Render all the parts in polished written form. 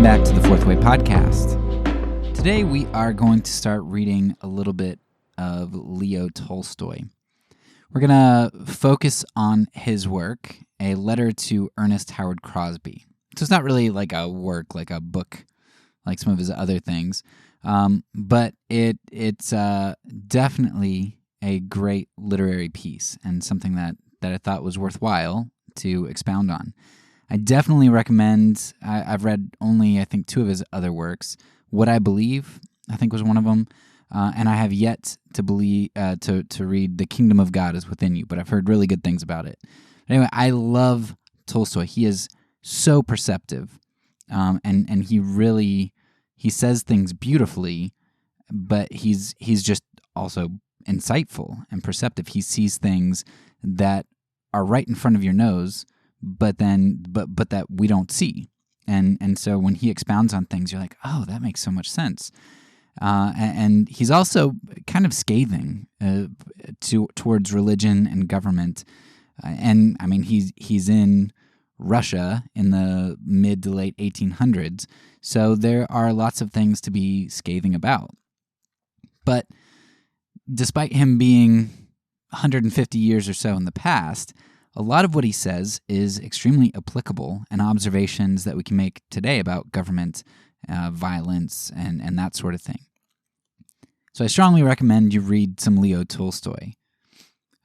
Welcome back to the Fourth Way Podcast. Today we are going to start reading a little bit of Leo Tolstoy. We're going to focus on his work, A Letter to Ernest Howard Crosby. So it's not really like a work, like a book, like some of his other things, but it's definitely a great literary piece and something that I thought was worthwhile to expound on. I definitely recommend, I've read only, I think, 2 of his other works. What I Believe, I think, was one of them, and I have yet to read The Kingdom of God is Within You, but I've heard really good things about it. Anyway, I love Tolstoy. He is so perceptive, and he says things beautifully, but he's just also insightful and perceptive. He sees things that are right in front of your nose, but that we don't see. And so when he expounds on things, you're like, oh, that makes so much sense. And he's also kind of scathing towards religion and government. And I mean, he's in Russia in the mid to late 1800s, so there are lots of things to be scathing about. But despite him being 150 years or so in the past, a lot of what he says is extremely applicable and observations that we can make today about government violence and that sort of thing. So I strongly recommend you read some Leo Tolstoy.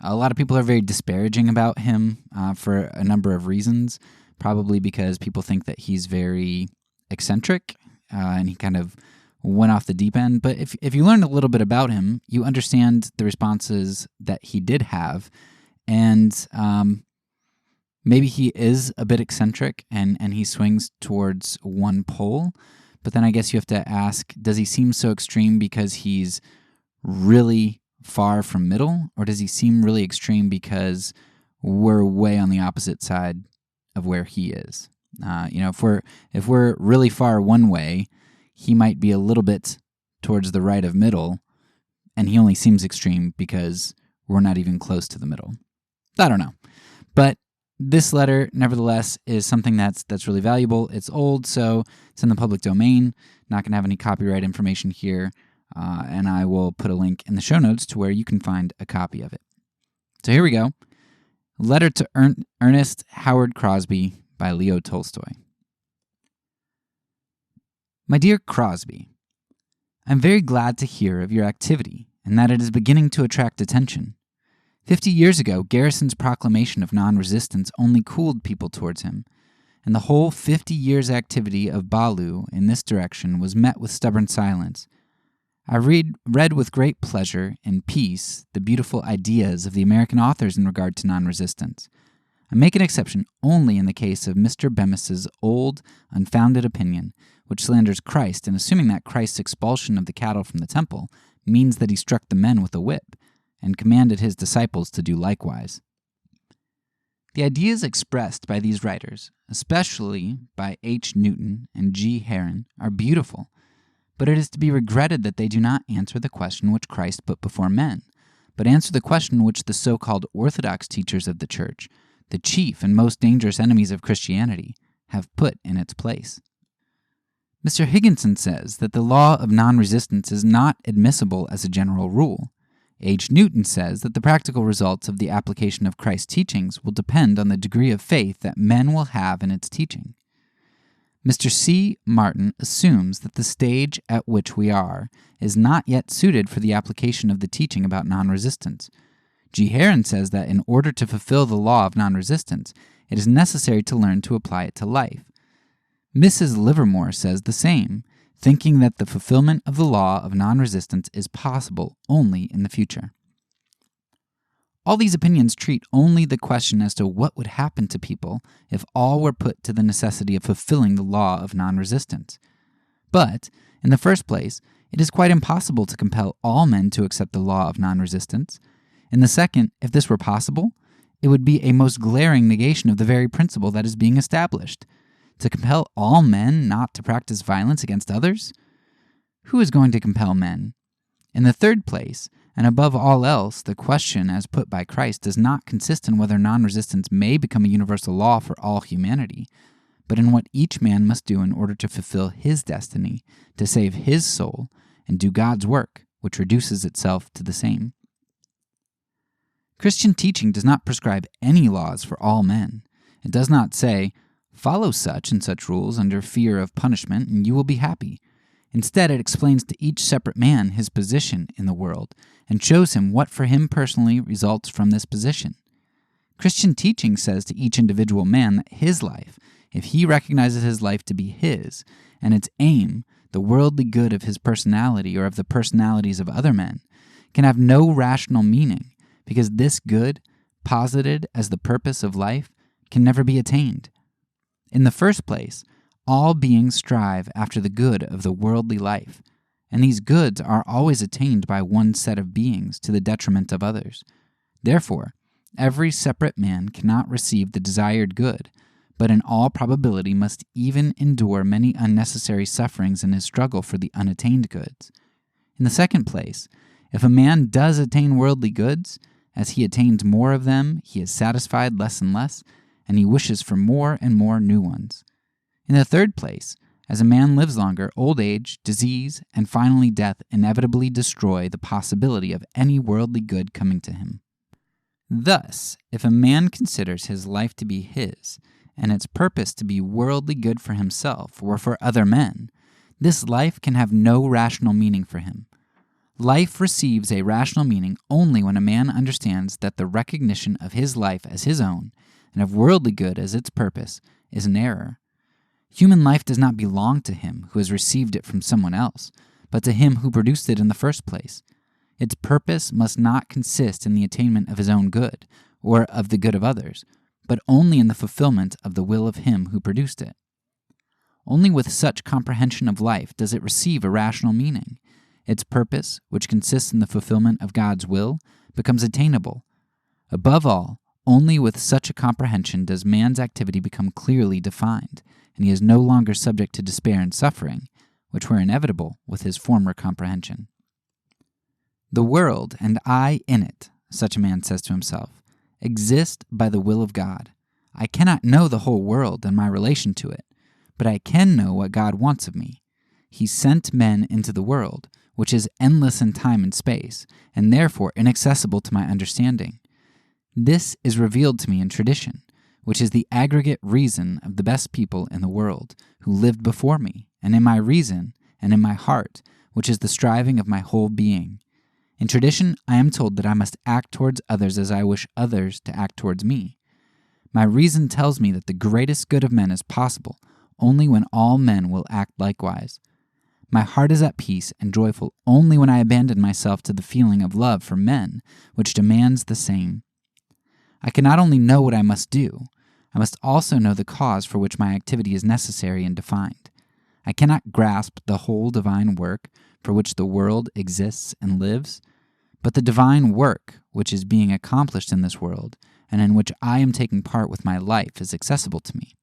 A lot of people are very disparaging about him for a number of reasons, probably because people think that he's very eccentric and he kind of went off the deep end. But if you learn a little bit about him, you understand the responses that he did have. And maybe he is a bit eccentric and he swings towards one pole. But then I guess you have to ask, does he seem so extreme because he's really far from middle? Or does he seem really extreme because we're way on the opposite side of where he is? If we're really far one way, he might be a little bit towards the right of middle, and he only seems extreme because we're not even close to the middle. I don't know. But this letter, nevertheless, is something that's really valuable. It's old, so it's in the public domain. Not going to have any copyright information here, and I will put a link in the show notes to where you can find a copy of it. So here we go. Letter to Ernest Howard Crosby by Leo Tolstoy. My dear Crosby, I'm very glad to hear of your activity and that it is beginning to attract attention. 50 years ago, Garrison's proclamation of non-resistance only cooled people towards him, and the whole 50 years' activity of Balu in this direction was met with stubborn silence. I read with great pleasure and peace the beautiful ideas of the American authors in regard to non-resistance. I make an exception only in the case of Mr. Bemis's old, unfounded opinion, which slanders Christ in assuming that Christ's expulsion of the cattle from the temple means that he struck the men with a whip, and commanded his disciples to do likewise. The ideas expressed by these writers, especially by H. Newton and G. Heron, are beautiful, but it is to be regretted that they do not answer the question which Christ put before men, but answer the question which the so-called orthodox teachers of the Church, the chief and most dangerous enemies of Christianity, have put in its place. Mr. Higginson says that the law of non-resistance is not admissible as a general rule. H. Newton says that the practical results of the application of Christ's teachings will depend on the degree of faith that men will have in its teaching. Mr. C. Martin assumes that the stage at which we are is not yet suited for the application of the teaching about non-resistance. G. Heron says that in order to fulfill the law of non-resistance, it is necessary to learn to apply it to life. Mrs. Livermore says the same, thinking that the fulfillment of the law of non-resistance is possible only in the future. All these opinions treat only the question as to what would happen to people if all were put to the necessity of fulfilling the law of non-resistance. But, in the first place, it is quite impossible to compel all men to accept the law of non-resistance. In the second, if this were possible, it would be a most glaring negation of the very principle that is being established. To compel all men not to practice violence against others? Who is going to compel men? In the third place, and above all else, the question as put by Christ does not consist in whether non-resistance may become a universal law for all humanity, but in what each man must do in order to fulfill his destiny, to save his soul, and do God's work, which reduces itself to the same. Christian teaching does not prescribe any laws for all men. It does not say, follow such and such rules under fear of punishment, and you will be happy. Instead, it explains to each separate man his position in the world and shows him what for him personally results from this position. Christian teaching says to each individual man that his life, if he recognizes his life to be his, and its aim, the worldly good of his personality or of the personalities of other men, can have no rational meaning, because this good, posited as the purpose of life, can never be attained. In the first place, all beings strive after the good of the worldly life, and these goods are always attained by one set of beings to the detriment of others. Therefore, every separate man cannot receive the desired good, but in all probability must even endure many unnecessary sufferings in his struggle for the unattained goods. In the second place, if a man does attain worldly goods, as he attains more of them, he is satisfied less and less, and he wishes for more and more new ones. In the third place, as a man lives longer, old age, disease, and finally death inevitably destroy the possibility of any worldly good coming to him. Thus, if a man considers his life to be his, and its purpose to be worldly good for himself or for other men, this life can have no rational meaning for him. Life receives a rational meaning only when a man understands that the recognition of his life as his own, and of worldly good as its purpose, is an error. Human life does not belong to him who has received it from someone else, but to him who produced it in the first place. Its purpose must not consist in the attainment of his own good, or of the good of others, but only in the fulfillment of the will of him who produced it. Only with such comprehension of life does it receive a rational meaning. Its purpose, which consists in the fulfillment of God's will, becomes attainable. Above all, only with such a comprehension does man's activity become clearly defined, and he is no longer subject to despair and suffering, which were inevitable with his former comprehension. The world, and I in it, such a man says to himself, exist by the will of God. I cannot know the whole world and my relation to it, but I can know what God wants of me. He sent men into the world, which is endless in time and space, and therefore inaccessible to my understanding. This is revealed to me in tradition, which is the aggregate reason of the best people in the world, who lived before me, and in my reason, and in my heart, which is the striving of my whole being. In tradition, I am told that I must act towards others as I wish others to act towards me. My reason tells me that the greatest good of men is possible only when all men will act likewise. My heart is at peace and joyful only when I abandon myself to the feeling of love for men, which demands the same. I can not only know what I must do, I must also know the cause for which my activity is necessary and defined. I cannot grasp the whole divine work for which the world exists and lives, but the divine work which is being accomplished in this world and in which I am taking part with my life is accessible to me.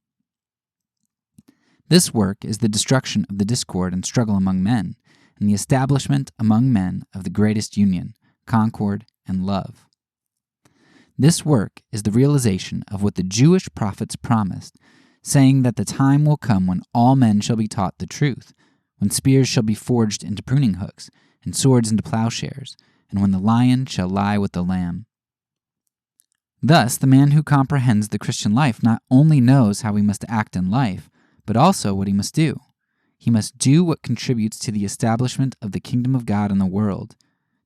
This work is the destruction of the discord and struggle among men, and the establishment among men of the greatest union, concord, and love. This work is the realization of what the Jewish prophets promised, saying that the time will come when all men shall be taught the truth, when spears shall be forged into pruning hooks, and swords into plowshares, and when the lion shall lie with the lamb. Thus, the man who comprehends the Christian life not only knows how he must act in life, but also what he must do. He must do what contributes to the establishment of the kingdom of God in the world.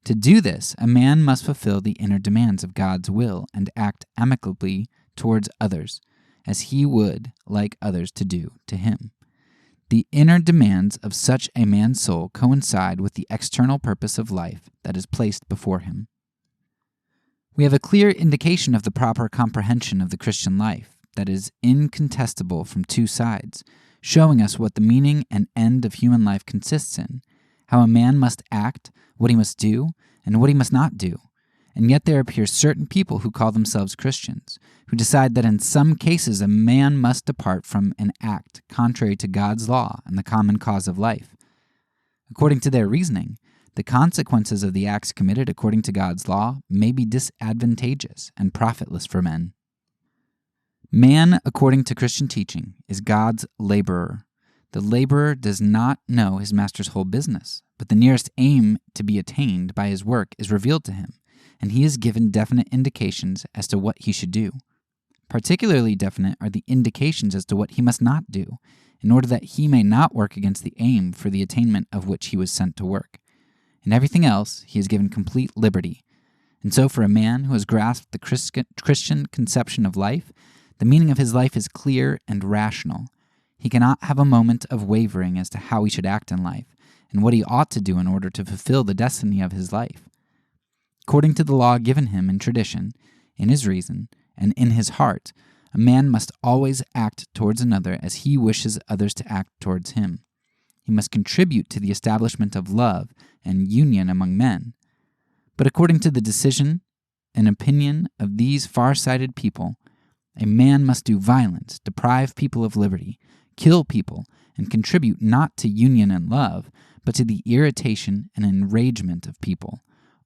To do this, a man must fulfill the inner demands of God's will and act amicably towards others, as he would like others to do to him. The inner demands of such a man's soul coincide with the external purpose of life that is placed before him. We have a clear indication of the proper comprehension of the Christian life that is incontestable from two sides, showing us what the meaning and end of human life consists in, how a man must act, what he must do, and what he must not do. And yet there appear certain people who call themselves Christians, who decide that in some cases a man must depart from an act contrary to God's law and the common cause of life. According to their reasoning, the consequences of the acts committed according to God's law may be disadvantageous and profitless for men. Man, according to Christian teaching, is God's laborer. The laborer does not know his master's whole business, but the nearest aim to be attained by his work is revealed to him, and he is given definite indications as to what he should do. Particularly definite are the indications as to what he must not do, in order that he may not work against the aim for the attainment of which he was sent to work. In everything else, he is given complete liberty. And so for a man who has grasped the Christian conception of life, the meaning of his life is clear and rational. He cannot have a moment of wavering as to how he should act in life, and what he ought to do in order to fulfill the destiny of his life. According to the law given him in tradition, in his reason, and in his heart, a man must always act towards another as he wishes others to act towards him. He must contribute to the establishment of love and union among men. But according to the decision and opinion of these far-sighted people, a man must do violence, deprive people of liberty, kill people, and contribute not to union and love, but to the irritation and enragement of people,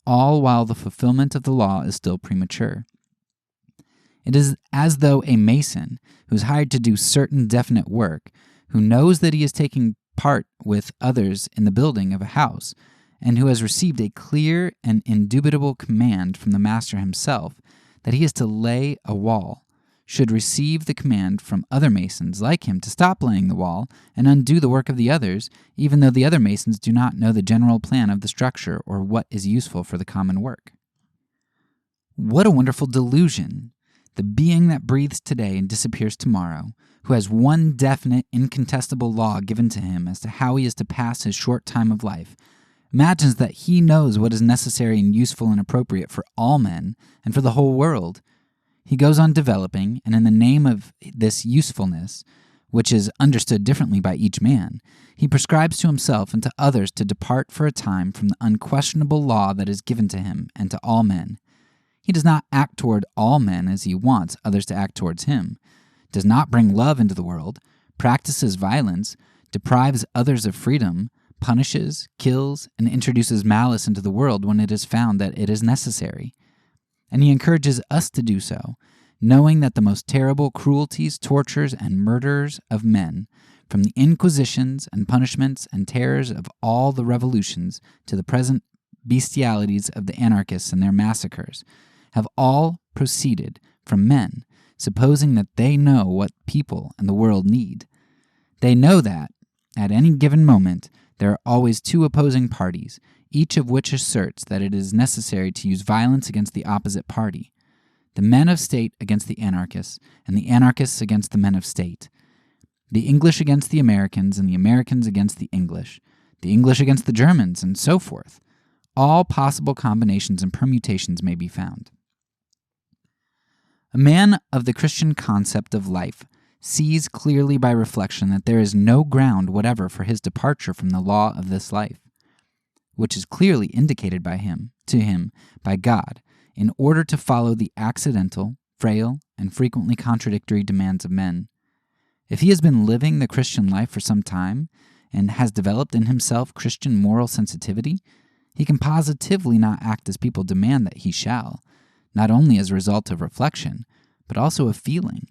all while the fulfillment of the law is still premature. It is as though a mason who is hired to do certain definite work, who knows that he is taking part with others in the building of a house, and who has received a clear and indubitable command from the master himself that he is to lay a wall, should receive the command from other masons like him to stop laying the wall and undo the work of the others, even though the other masons do not know the general plan of the structure or what is useful for the common work. What a wonderful delusion! The being that breathes today and disappears tomorrow, who has one definite, incontestable law given to him as to how he is to pass his short time of life, imagines that he knows what is necessary and useful and appropriate for all men and for the whole world. He goes on developing, and in the name of this usefulness, which is understood differently by each man, he prescribes to himself and to others to depart for a time from the unquestionable law that is given to him and to all men. He does not act toward all men as he wants others to act towards him, does not bring love into the world, practices violence, deprives others of freedom, punishes, kills, and introduces malice into the world when it is found that it is necessary. And he encourages us to do so, knowing that the most terrible cruelties, tortures, and murders of men, from the inquisitions and punishments and terrors of all the revolutions to the present bestialities of the anarchists and their massacres, have all proceeded from men, supposing that they know what people and the world need. They know that, at any given moment, there are always two opposing parties, each of which asserts that it is necessary to use violence against the opposite party. The men of state against the anarchists, and the anarchists against the men of state. The English against the Americans, and the Americans against the English against the Germans, and so forth. All possible combinations and permutations may be found. A man of the Christian concept of life sees clearly by reflection that there is no ground whatever for his departure from the law of this life, which is clearly indicated to him by God, in order to follow the accidental, frail, and frequently contradictory demands of men. If he has been living the Christian life for some time, and has developed in himself Christian moral sensitivity, he can positively not act as people demand that he shall, not only as a result of reflection, but also of feeling.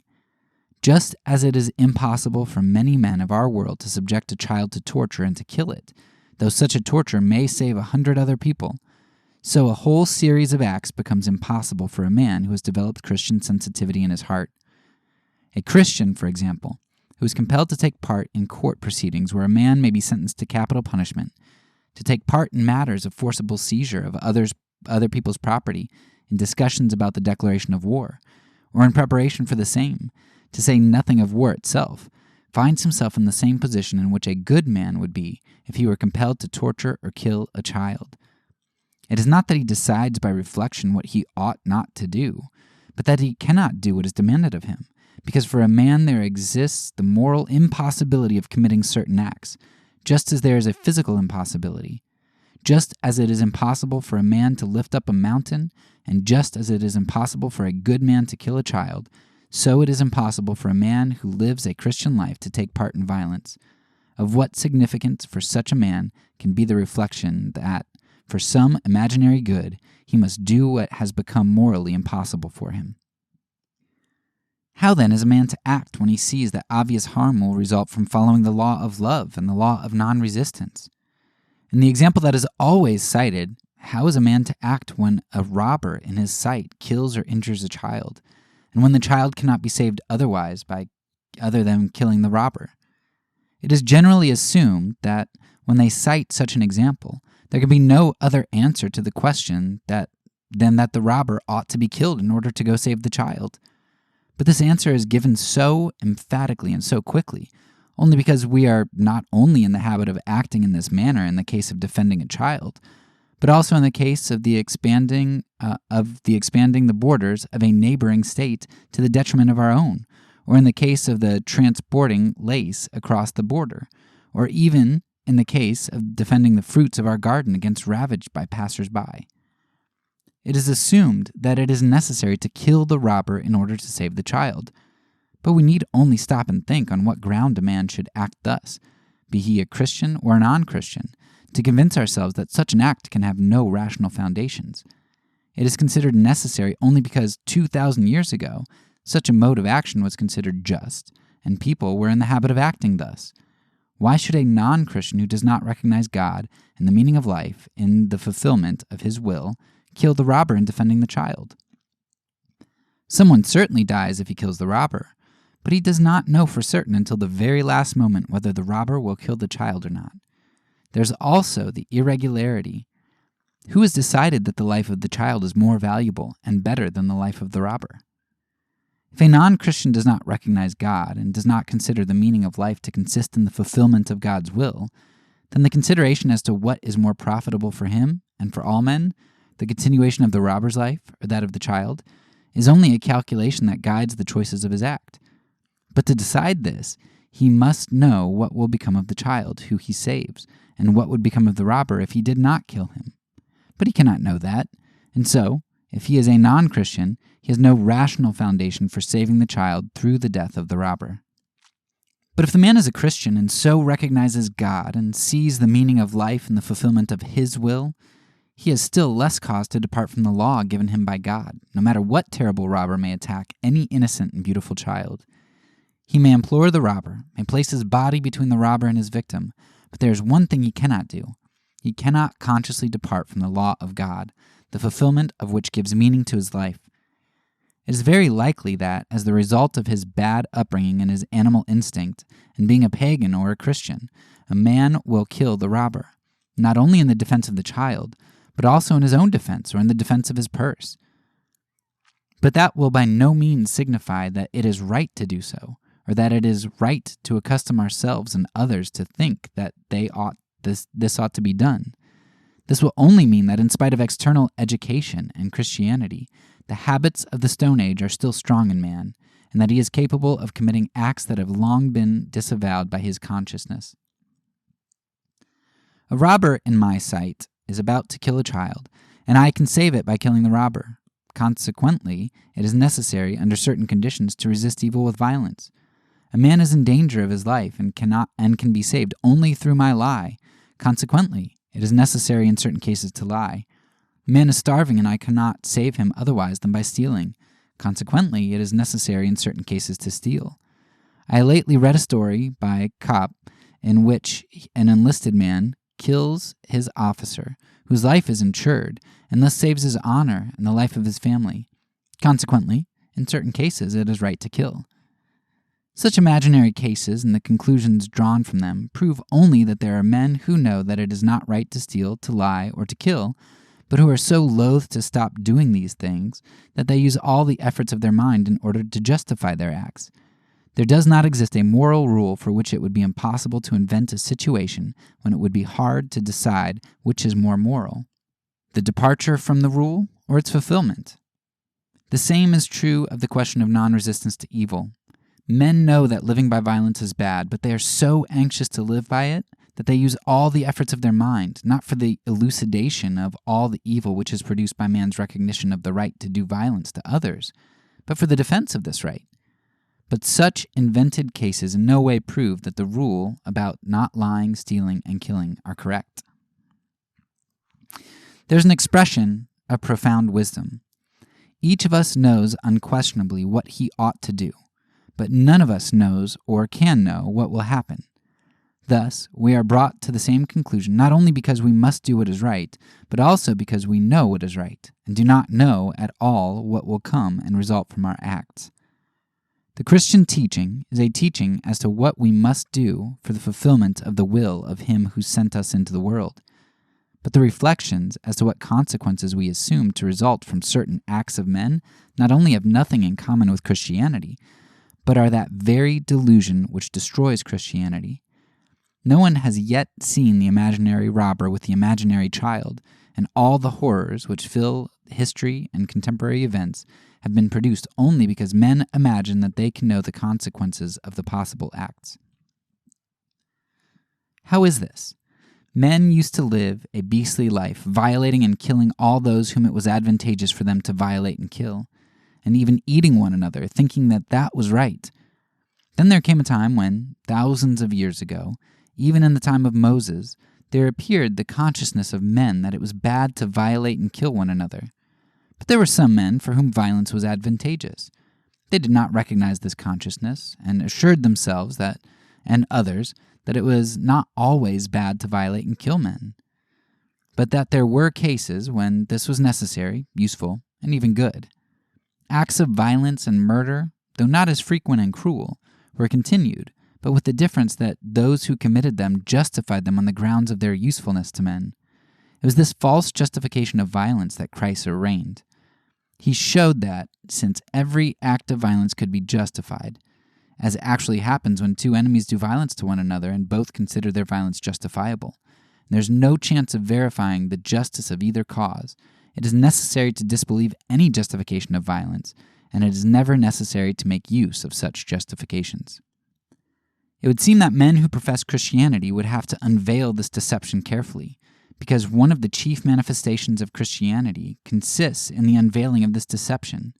Just as it is impossible for many men of our world to subject a child to torture and to kill it, though such a torture may save 100 other people, so a whole series of acts becomes impossible for a man who has developed Christian sensitivity in his heart. A Christian, for example, who is compelled to take part in court proceedings where a man may be sentenced to capital punishment, to take part in matters of forcible seizure of other people's property, in discussions about the declaration of war, or in preparation for the same, to say nothing of war itself, finds himself in the same position in which a good man would be if he were compelled to torture or kill a child. It is not that he decides by reflection what he ought not to do, but that he cannot do what is demanded of him, because for a man there exists the moral impossibility of committing certain acts, just as there is a physical impossibility. Just as it is impossible for a man to lift up a mountain, and just as it is impossible for a good man to kill a child, so it is impossible for a man who lives a Christian life to take part in violence. Of what significance for such a man can be the reflection that, for some imaginary good, he must do what has become morally impossible for him? How then is a man to act when he sees that obvious harm will result from following the law of love and the law of non-resistance? In the example that is always cited, how is a man to act when a robber in his sight kills or injures a child, and when the child cannot be saved otherwise by other than killing the robber? It is generally assumed that when they cite such an example, there can be no other answer to the question than that the robber ought to be killed in order to go save the child. But this answer is given so emphatically and so quickly, only because we are not only in the habit of acting in this manner in the case of defending a child, but also in the case of the expanding the borders of a neighboring state to the detriment of our own, or in the case of the transporting lace across the border, or even in the case of defending the fruits of our garden against ravage by passers-by. It is assumed that it is necessary to kill the robber in order to save the child, but we need only stop and think on what ground a man should act thus, be he a Christian or a non-Christian, to convince ourselves that such an act can have no rational foundations. It is considered necessary only because 2,000 years ago, such a mode of action was considered just, and people were in the habit of acting thus. Why should a non-Christian who does not recognize God and the meaning of life in the fulfillment of his will kill the robber in defending the child? Someone certainly dies if he kills the robber, but he does not know for certain until the very last moment whether the robber will kill the child or not. There's also the irregularity. Who has decided that the life of the child is more valuable and better than the life of the robber? If a non-Christian does not recognize God and does not consider the meaning of life to consist in the fulfillment of God's will, then the consideration as to what is more profitable for him and for all men, the continuation of the robber's life or that of the child, is only a calculation that guides the choices of his act. But to decide this, he must know what will become of the child who he saves, and what would become of the robber if he did not kill him. But he cannot know that, and so, if he is a non-Christian, he has no rational foundation for saving the child through the death of the robber. But if the man is a Christian and so recognizes God and sees the meaning of life in the fulfillment of his will, he has still less cause to depart from the law given him by God, no matter what terrible robber may attack any innocent and beautiful child. He may implore the robber, may place his body between the robber and his victim, but there is one thing he cannot do. He cannot consciously depart from the law of God, the fulfillment of which gives meaning to his life. It is very likely that, as the result of his bad upbringing and his animal instinct, and being a pagan or a Christian, a man will kill the robber, not only in the defense of the child, but also in his own defense or in the defense of his purse. But that will by no means signify that it is right to do so, or that it is right to accustom ourselves and others to think that this ought to be done. This will only mean that in spite of external education and Christianity, the habits of the Stone Age are still strong in man, and that he is capable of committing acts that have long been disavowed by his consciousness. A robber, in my sight, is about to kill a child, and I can save it by killing the robber. Consequently, it is necessary, under certain conditions, to resist evil with violence. A man is in danger of his life and can be saved only through my lie. Consequently, it is necessary in certain cases to lie. A man is starving and I cannot save him otherwise than by stealing. Consequently, it is necessary in certain cases to steal. I lately read a story by Kopp in which an enlisted man kills his officer, whose life is insured, and thus saves his honor and the life of his family. Consequently, in certain cases, it is right to kill. Such imaginary cases and the conclusions drawn from them prove only that there are men who know that it is not right to steal, to lie, or to kill, but who are so loath to stop doing these things that they use all the efforts of their mind in order to justify their acts. There does not exist a moral rule for which it would be impossible to invent a situation when it would be hard to decide which is more moral, the departure from the rule or its fulfillment. The same is true of the question of non-resistance to evil. Men know that living by violence is bad, but they are so anxious to live by it that they use all the efforts of their mind, not for the elucidation of all the evil which is produced by man's recognition of the right to do violence to others, but for the defense of this right. But such invented cases in no way prove that the rule about not lying, stealing, and killing are correct. There's an expression of profound wisdom. Each of us knows unquestionably what he ought to do, but none of us knows or can know what will happen. Thus, we are brought to the same conclusion not only because we must do what is right, but also because we know what is right, and do not know at all what will come and result from our acts. The Christian teaching is a teaching as to what we must do for the fulfillment of the will of Him who sent us into the world. But the reflections as to what consequences we assume to result from certain acts of men not only have nothing in common with Christianity, but are that very delusion which destroys Christianity. No one has yet seen the imaginary robber with the imaginary child, and all the horrors which fill history and contemporary events have been produced only because men imagine that they can know the consequences of the possible acts. How is this? Men used to live a beastly life, violating and killing all those whom it was advantageous for them to violate and kill, and even eating one another, thinking that that was right. Then there came a time when, thousands of years ago, even in the time of Moses, there appeared the consciousness of men that it was bad to violate and kill one another. But there were some men for whom violence was advantageous. They did not recognize this consciousness and assured themselves that, and others, that it was not always bad to violate and kill men, but that there were cases when this was necessary, useful, and even good. Acts of violence and murder, though not as frequent and cruel, were continued, but with the difference that those who committed them justified them on the grounds of their usefulness to men. It was this false justification of violence that Christ arraigned. He showed that, since every act of violence could be justified, as actually happens when two enemies do violence to one another and both consider their violence justifiable, and there's no chance of verifying the justice of either cause, it is necessary to disbelieve any justification of violence, and it is never necessary to make use of such justifications. It would seem that men who profess Christianity would have to unveil this deception carefully, because one of the chief manifestations of Christianity consists in the unveiling of this deception.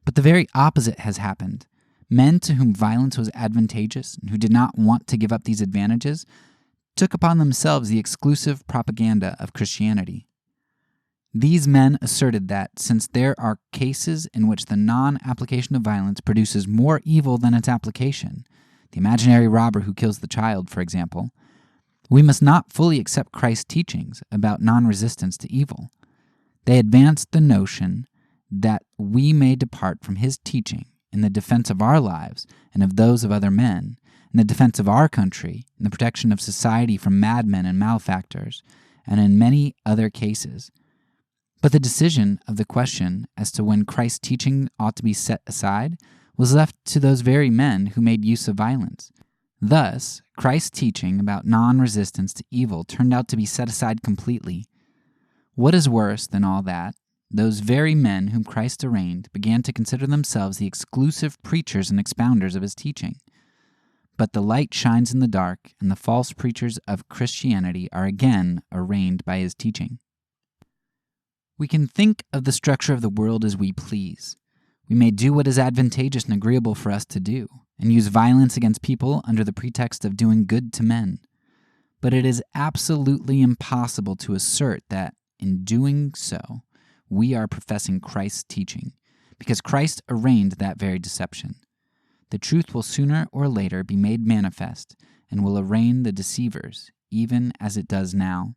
But the very opposite has happened. Men to whom violence was advantageous and who did not want to give up these advantages took upon themselves the exclusive propaganda of Christianity. These men asserted that, since there are cases in which the non-application of violence produces more evil than its application, the imaginary robber who kills the child, for example, we must not fully accept Christ's teachings about non-resistance to evil. They advanced the notion that we may depart from His teaching in the defense of our lives and of those of other men, in the defense of our country, in the protection of society from madmen and malefactors, and in many other cases. But the decision of the question as to when Christ's teaching ought to be set aside was left to those very men who made use of violence. Thus, Christ's teaching about non-resistance to evil turned out to be set aside completely. What is worse than all that, those very men whom Christ arraigned began to consider themselves the exclusive preachers and expounders of His teaching. But the light shines in the dark, and the false preachers of Christianity are again arraigned by His teaching. We can think of the structure of the world as we please. We may do what is advantageous and agreeable for us to do, and use violence against people under the pretext of doing good to men. But it is absolutely impossible to assert that, in doing so, we are professing Christ's teaching, because Christ arraigned that very deception. The truth will sooner or later be made manifest, and will arraign the deceivers, even as it does now.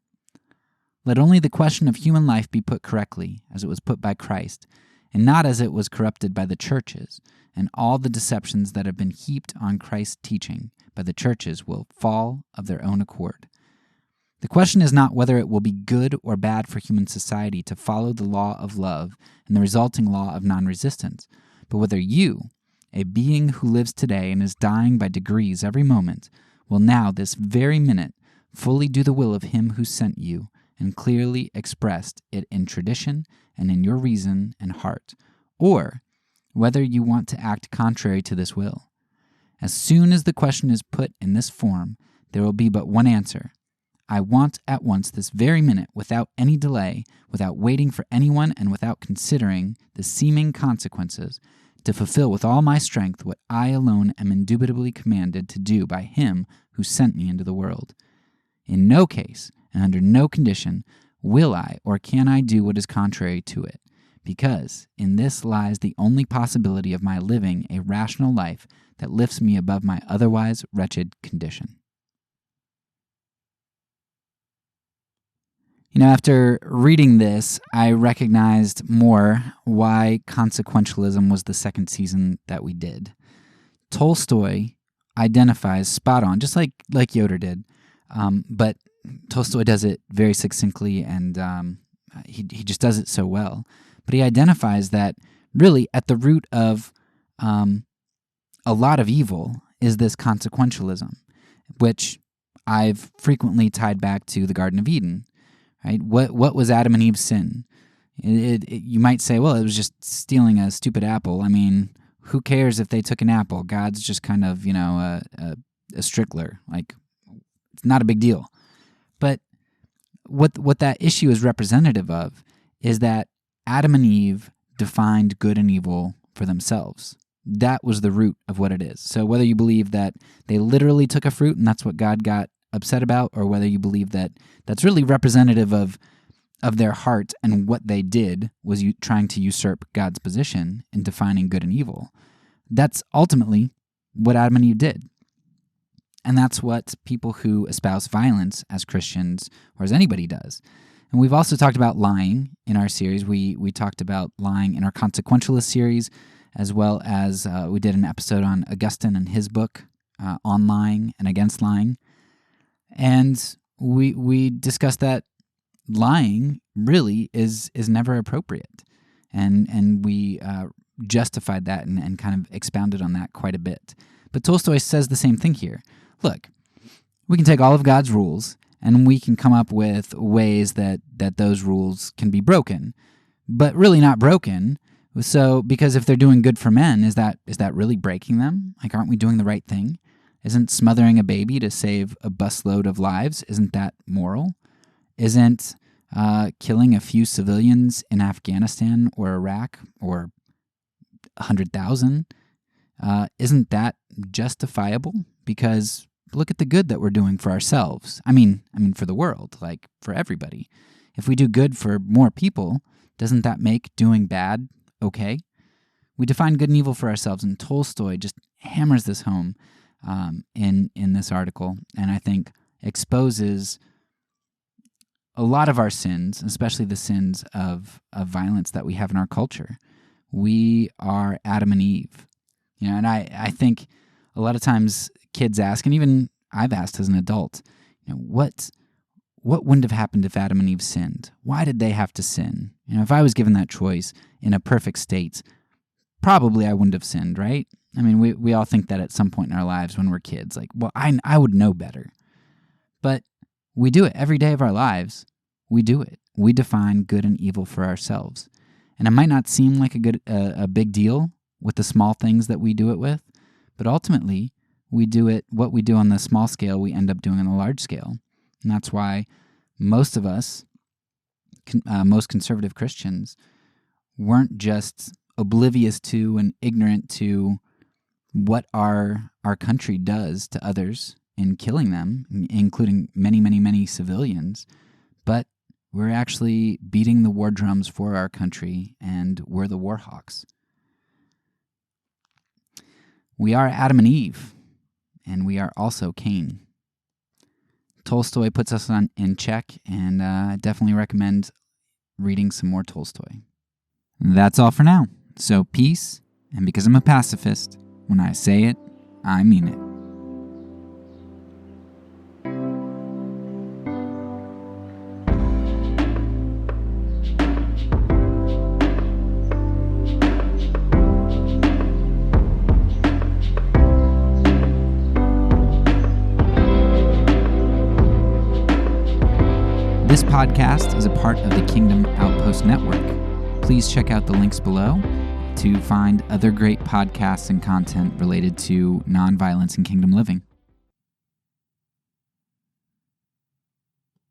Let only the question of human life be put correctly, as it was put by Christ, and not as it was corrupted by the churches, and all the deceptions that have been heaped on Christ's teaching by the churches will fall of their own accord. The question is not whether it will be good or bad for human society to follow the law of love and the resulting law of non-resistance, but whether you, a being who lives today and is dying by degrees every moment, will now, this very minute, fully do the will of Him who sent you, and clearly expressed it in tradition and in your reason and heart, or whether you want to act contrary to this will. As soon as the question is put in this form, there will be but one answer. I want at once, this very minute, without any delay, without waiting for anyone, and without considering the seeming consequences, to fulfill with all my strength what I alone am indubitably commanded to do by Him who sent me into the world. In no case, and under no condition, will I or can I do what is contrary to it, because in this lies the only possibility of my living a rational life that lifts me above my otherwise wretched condition. After reading this, I recognized more why consequentialism was the second season that we did. Tolstoy identifies spot on, just like Yoder did, but Tolstoy does it very succinctly, and he just does it so well. But he identifies that really at the root of a lot of evil is this consequentialism, which I've frequently tied back to the Garden of Eden. Right? What was Adam and Eve's sin? You might say, well, it was just stealing a stupid apple. I mean, who cares if they took an apple? God's just kind of, a strickler. Like, it's not a big deal. But what that issue is representative of is that Adam and Eve defined good and evil for themselves. That was the root of what it is. So whether you believe that they literally took a fruit and that's what God got upset about, or whether you believe that that's really representative of their heart and what they did was trying to usurp God's position in defining good and evil, that's ultimately what Adam and Eve did. And that's what people who espouse violence as Christians, or as anybody, does. And we've also talked about lying in our series. We talked about lying in our consequentialist series, as well as we did an episode on Augustine and his book on lying and against lying. And we discussed that lying really is never appropriate. And we justified that and kind of expounded on that quite a bit. But Tolstoy says the same thing here. Look, we can take all of God's rules and we can come up with ways that those rules can be broken, but really not broken. So, because if they're doing good for men, is that really breaking them? Like, aren't we doing the right thing? Isn't smothering a baby to save a busload of lives, isn't that moral? Isn't killing a few civilians in Afghanistan or Iraq, or 100,000, isn't that justifiable? Because look at the good that we're doing for ourselves. I mean for the world, like for everybody. If we do good for more people, doesn't that make doing bad okay? We define good and evil for ourselves, and Tolstoy just hammers this home in this article, and I think exposes a lot of our sins, especially the sins of violence that we have in our culture. We are Adam and Eve. And I think a lot of times kids ask, and even I've asked as an adult, what wouldn't have happened if Adam and Eve sinned? Why did they have to sin? If I was given that choice in a perfect state, probably I wouldn't have sinned, right? I mean, we all think that at some point in our lives when we're kids, like, well, I would know better. But we do it every day of our lives. We do it. We define good and evil for ourselves. And it might not seem like a big deal with the small things that we do it with, but ultimately, we do it, what we do on the small scale, we end up doing on the large scale. And that's why most of us, most conservative Christians, weren't just oblivious to and ignorant to what our country does to others in killing them, including many, many, many civilians, but we're actually beating the war drums for our country, and we're the war hawks. We are Adam and Eve, and we are also Cain. Tolstoy puts us in check, and I definitely recommend reading some more Tolstoy. That's all for now. So peace, and because I'm a pacifist, when I say it, I mean it. This podcast is a part of the Kingdom Outpost Network. Please check out the links below to find other great podcasts and content related to nonviolence and kingdom living.